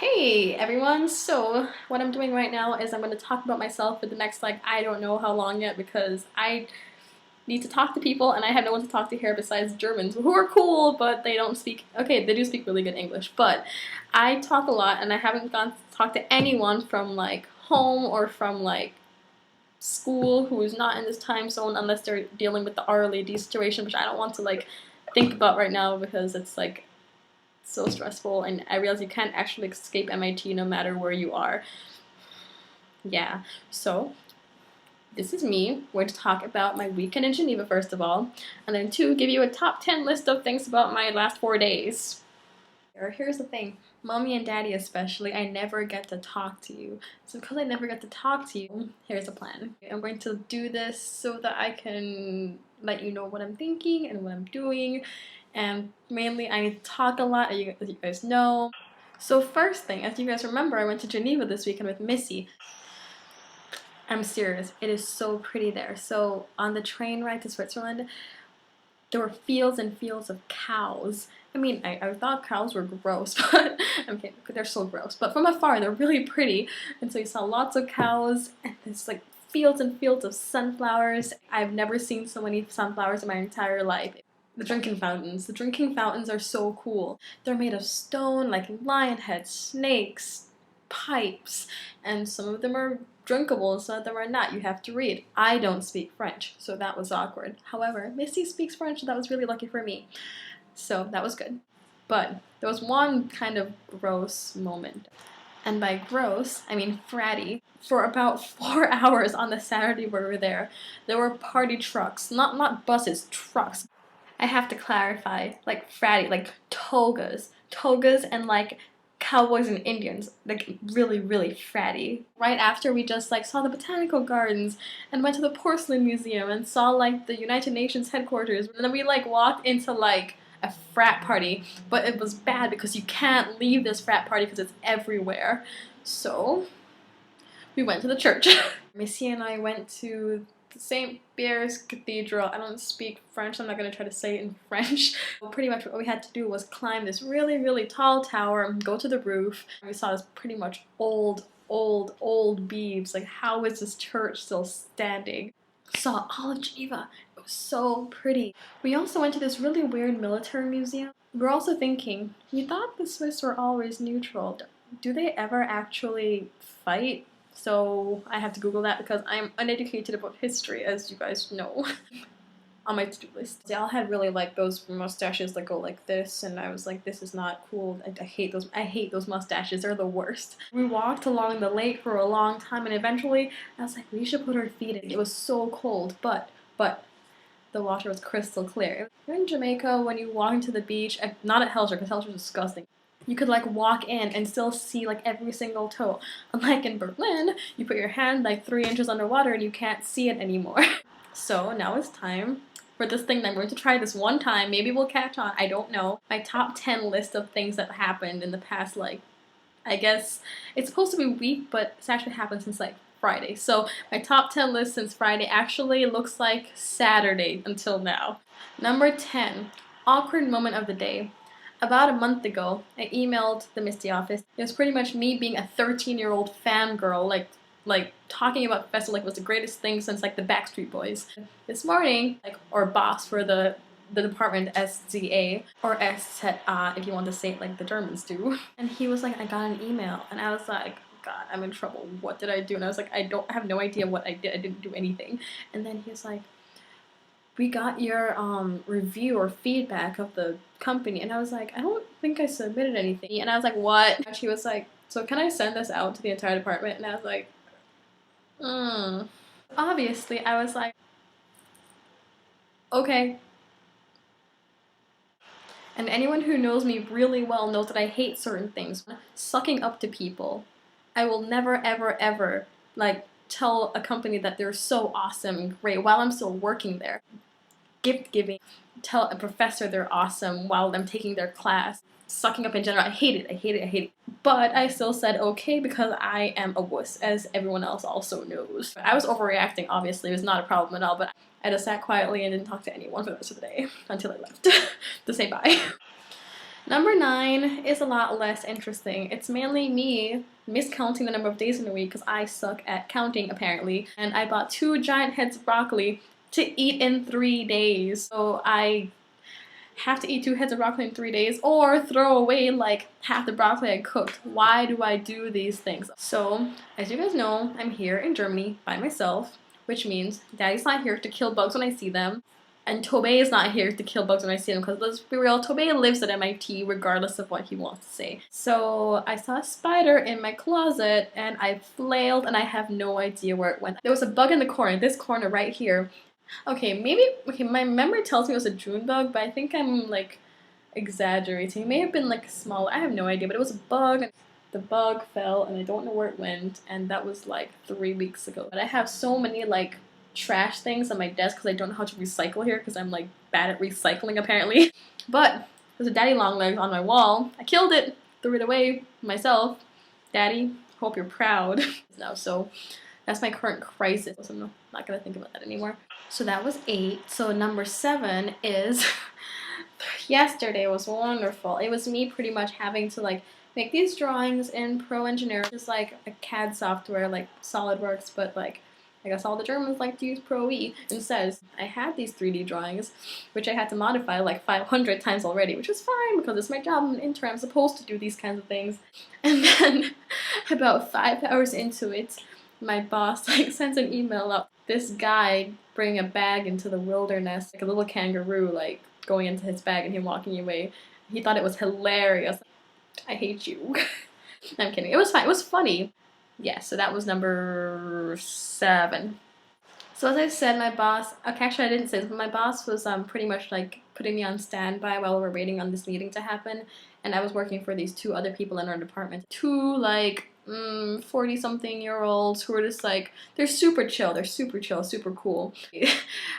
Hey everyone, so what I'm doing right now is I'm going to talk about myself for the next I don't know how long yet because I need to talk to people and I have no one to talk to here besides Germans who are cool but they don't speak, okay, they do speak really good English, but I talk a lot and I haven't gone to talk to anyone from home or from school who is not in this time zone unless they're dealing with the RLAD situation, which I don't want to think about right now because it's so stressful, and I realize you can't actually escape MIT no matter where you are. Yeah, so this is me. We're going to talk about my weekend in Geneva first of all, and then two, give you a top 10 list of things about my last 4 days. Here's the thing, mommy and daddy especially, I never get to talk to you. So because I never get to talk to you, here's a plan. I'm going to do this so that I can let you know what I'm thinking and what I'm doing. And mainly I talk a lot, as you guys know. So first thing, as you guys remember, I went to Geneva this weekend with Missy. I'm serious, it is so pretty there. So on the train ride to Switzerland, there were fields and fields of cows. I mean, I thought cows were gross, but okay, they're so gross. But from afar, they're really pretty. And so you saw lots of cows and there's fields and fields of sunflowers. I've never seen so many sunflowers in my entire life. The drinking fountains. The drinking fountains are so cool. They're made of stone, like lion heads, snakes, pipes, and some of them are drinkable, some of them are not. You have to read. I don't speak French, so that was awkward. However, Missy speaks French, so that was really lucky for me. So that was good. But there was one kind of gross moment. And by gross, I mean fratty. For about 4 hours on the Saturday we were there were party trucks. Not buses, trucks. I have to clarify, fratty, togas. Togas and cowboys and Indians, really, really fratty. Right after we just saw the botanical gardens and went to the porcelain museum and saw the United Nations headquarters. And then we walked into a frat party, but it was bad because you can't leave this frat party because it's everywhere. So we went to the church. Missy and I went to the St. Pierre's Cathedral. I don't speak French, so I'm not going to try to say it in French. Pretty much what we had to do was climb this really, really tall tower, go to the roof. We saw this pretty much old beeves. How is this church still standing? Saw all of Geneva. It was so pretty. We also went to this really weird military museum. We were also thinking, we thought the Swiss were always neutral. Do they ever actually fight? So I have to Google that because I'm uneducated about history, as you guys know. On my to-do list. They all had really those mustaches that go like this, and I was like, this is not cool. I hate those. I hate those mustaches. They're the worst. We walked along the lake for a long time, and eventually I was like, we should put our feet in. It was so cold, but the water was crystal clear. You're in Jamaica when you walk into the beach, not at Helcher because Helcher's disgusting. You could walk in and still see every single toe. Unlike in Berlin, you put your hand 3 inches underwater and you can't see it anymore. So now it's time for this thing that I'm going to try this one time. Maybe we'll catch on, I don't know. My top 10 list of things that happened in the past I guess it's supposed to be a week, but it's actually happened since Friday. So my top 10 list since Friday actually looks like Saturday until now. Number 10, awkward moment of the day. About a month ago, I emailed the Misty office. It was pretty much me being a 13-year-old fangirl, talking about the festival it was the greatest thing since the Backstreet Boys. This morning, our boss for the department, SZA, or SZA if you want to say it like the Germans do. And he was like, I got an email, and I was like, God, I'm in trouble. What did I do? And I was like, I have no idea what I did. I didn't do anything. And then he was like, we got your review or feedback of the company. And I was like, I don't think I submitted anything. And I was like, what? And she was like, so can I send this out to the entire department? And I was like, Obviously, I was like, okay. And anyone who knows me really well knows that I hate certain things. Sucking up to people. I will never, ever, ever, tell a company that they're so awesome and great while I'm still working there. Gift giving. Tell a professor they're awesome while I'm taking their class. Sucking up in general. I hate it. I hate it. I hate it. But I still said okay because I am a wuss, as everyone else also knows. I was overreacting, obviously. It was not a problem at all, but I just sat quietly and didn't talk to anyone for the rest of the day until I left to say bye. Number 9 is a lot less interesting. It's mainly me miscounting the number of days in a week because I suck at counting apparently. And I bought 2 giant heads of broccoli to eat in 3 days. So I have to eat 2 heads of broccoli in 3 days or throw away like half the broccoli I cooked. Why do I do these things? So, as you guys know, I'm here in Germany by myself, which means Daddy's not here to kill bugs when I see them. And Tobey is not here to kill bugs when I see them because let's be real, Tobey lives at MIT regardless of what he wants to say. So I saw a spider in my closet and I flailed and I have no idea where it went. There was a bug in the corner, this corner right here. Okay, my memory tells me it was a June bug, but I think I'm like exaggerating. It may have been like smaller, I have no idea, but it was a bug. The bug fell and I don't know where it went, and that was like 3 weeks ago. But I have so many like trash things on my desk because I don't know how to recycle here because I'm like bad at recycling apparently. But there's a daddy long legs on my wall. I killed it, threw it away myself. Daddy, hope you're proud. No, so that's my current crisis. So I'm not gonna think about that anymore. So that was 8. So number 7 is yesterday was wonderful. It was me pretty much having to like make these drawings in Pro Engineer, just like a CAD software like SolidWorks, but like I guess all the Germans like to use Pro E instead. I had these 3D drawings, which I had to modify like 500 times already, which is fine because it's my job. I'm an intern. I'm supposed to do these kinds of things. And then about 5 hours into it, my boss like sends an email out. This guy bringing a bag into the wilderness, like a little kangaroo, like going into his bag and him walking away. He thought it was hilarious. I hate you. I'm kidding. It was fine. It was funny. Yeah, so that was number 7. So as I said, my boss, okay, actually I didn't say this, but my boss was pretty much like putting me on standby while we were waiting on this meeting to happen. And I was working for these 2 other people in our department. 2 like 40-something-year-olds who are just like, they're super chill, super cool.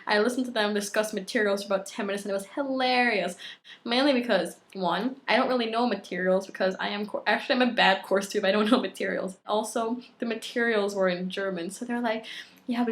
I listened to them discuss materials for about 10 minutes and it was hilarious. Mainly because, 1, I don't really know materials because actually I'm a bad course too if I don't know materials. Also, the materials were in German, so they're like, yeah,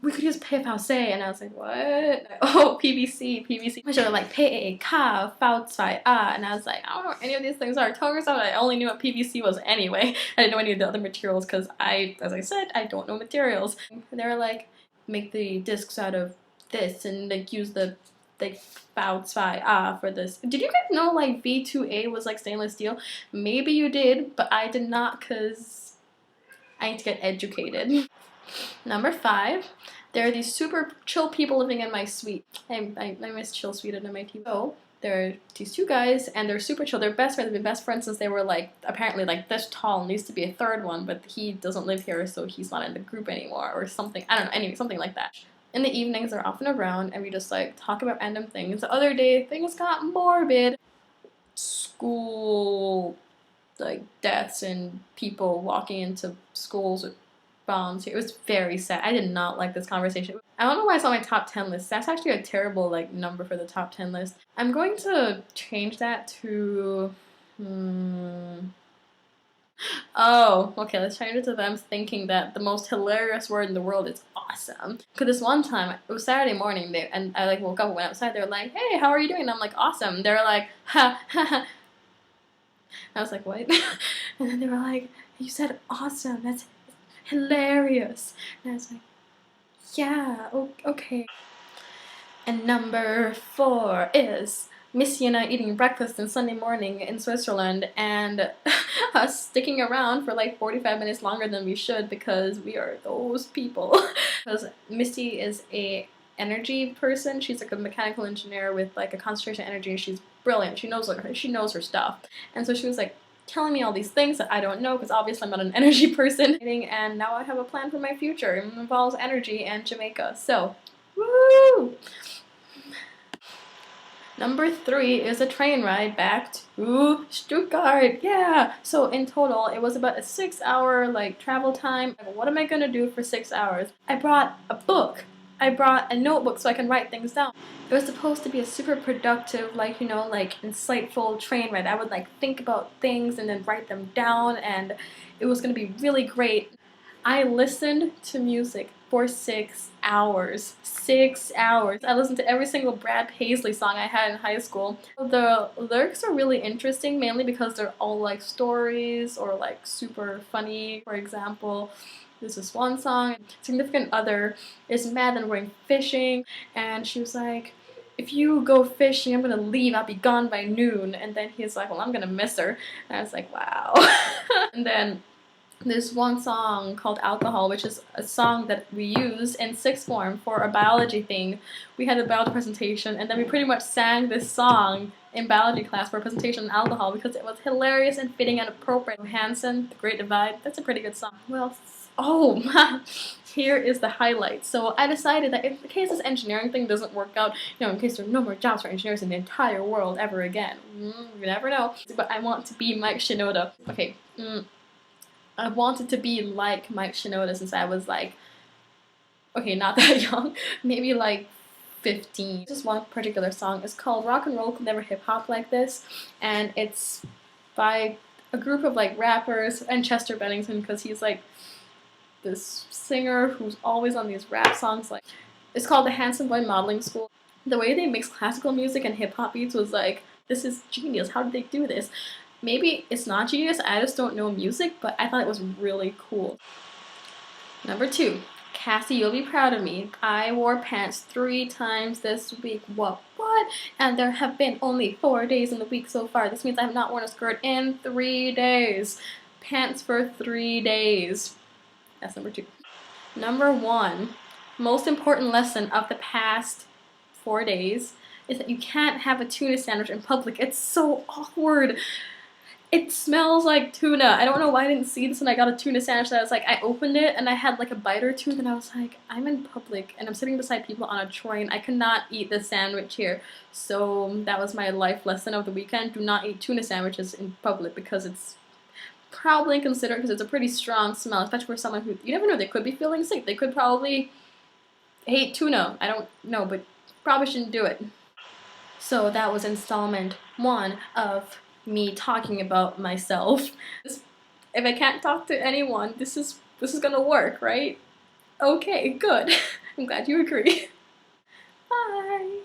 we could use PVC, and I was like, what? Oh, PVC. Which are like PEK, V2A, and I was like, I don't know what any of these things are. Tell yourself I only knew what PVC was anyway. I didn't know any of the other materials because as I said, I don't know materials. They were like, make the discs out of this and like use the V2A for this. Did you guys know like V2A was like stainless steel? Maybe you did, but I did not because I need to get educated. Number 5, there are these super chill people living in my suite. I miss chill suite at MIT. So there are these 2 guys and they're super chill. They're best friends. They've been best friends since they were like apparently like this tall, and there used to be a 3rd one, but he doesn't live here, so he's not in the group anymore or something. I don't know. Anyway, something like that. In the evenings, they're often around and we just like talk about random things. The other day, things got morbid. School like deaths and people walking into schools with bombs. It was very sad. I did not like this conversation. I don't know why it's on my top 10 list. That's actually a terrible like number for the top 10 list. I'm going to change that to oh, okay, let's change it to them thinking that the most hilarious word in the world is awesome. Because this one time, it was Saturday morning, and I like woke up and went outside, they were like, hey, how are you doing? And I'm like, awesome. They were like, ha, ha, ha. I was like, what? And then they were like, you said awesome, that's hilarious. And I was like, yeah, okay. And number 4 is Missy and I eating breakfast on Sunday morning in Switzerland and us sticking around for like 45 minutes longer than we should because we are those people. Because Missy is a energy person. She's like a mechanical engineer with like a concentration energy, and she's brilliant. She knows her stuff. And so she was like telling me all these things that I don't know because obviously I'm not an energy person. And now I have a plan for my future. It involves energy and Jamaica. So, woo! Number 3 is a train ride back to Stuttgart. Yeah. So in total, it was about a 6-hour like travel time. What am I gonna do for 6 hours? I brought a book. I brought a notebook so I can write things down. It was supposed to be a super productive, like, you know, like insightful train ride. I would like think about things and then write them down, and it was gonna be really great. I listened to music for 6 hours. 6 hours. I listened to every single Brad Paisley song I had in high school. The lyrics are really interesting, mainly because they're all like stories or like super funny. For example, there's this one song, significant other is mad that I'm going fishing, and she was like, if you go fishing, I'm gonna leave, I'll be gone by noon. And then he's like, well, I'm gonna miss her. And I was like, wow. And then there's one song called Alcohol, which is a song that we used in sixth form for a biology thing. We had a biology presentation, and then we pretty much sang this song in biology class for a presentation on alcohol because it was hilarious and fitting and appropriate. Hanson, The Great Divide, that's a pretty good song. Well, oh, here is the highlight. So I decided that in case this engineering thing doesn't work out, you know, in case there are no more jobs for engineers in the entire world ever again, you never know, but I want to be Mike Shinoda. Okay, I wanted to be like Mike Shinoda since I was like, okay, not that young, maybe like 15. Just one particular song. It's called Rock and Roll Could Never Hip Hop Like This, and it's by a group of like rappers and Chester Bennington because he's like this singer who's always on these rap songs. Like, it's called the Handsome Boy Modeling School. The way they mix classical music and hip hop beats was like, this is genius. How did they do this? Maybe it's not genius, I just don't know music, but I thought it was really cool. Number 2, Cassie, you'll be proud of me. I wore pants 3 times this week. What? And there have been only 4 days in the week so far. This means I have not worn a skirt in 3 days. Pants for 3 days. That's number 2. Number 1, most important lesson of the past 4 days is that you can't have a tuna sandwich in public. It's so awkward. It smells like tuna. I don't know why I didn't see this when I got a tuna sandwich. That I was like, I opened it and I had like a bite or two, and I was like, I'm in public and I'm sitting beside people on a train. I cannot eat this sandwich here. So that was my life lesson of the weekend. Do not eat tuna sandwiches in public because it's probably inconsiderate because it's a pretty strong smell, especially for someone who, you never know, they could be feeling sick. They could probably hate tuna. I don't know, but probably shouldn't do it. So that was installment 1 of me talking about myself. If I can't talk to anyone, this is gonna work, right? Okay, good. I'm glad you agree. Bye!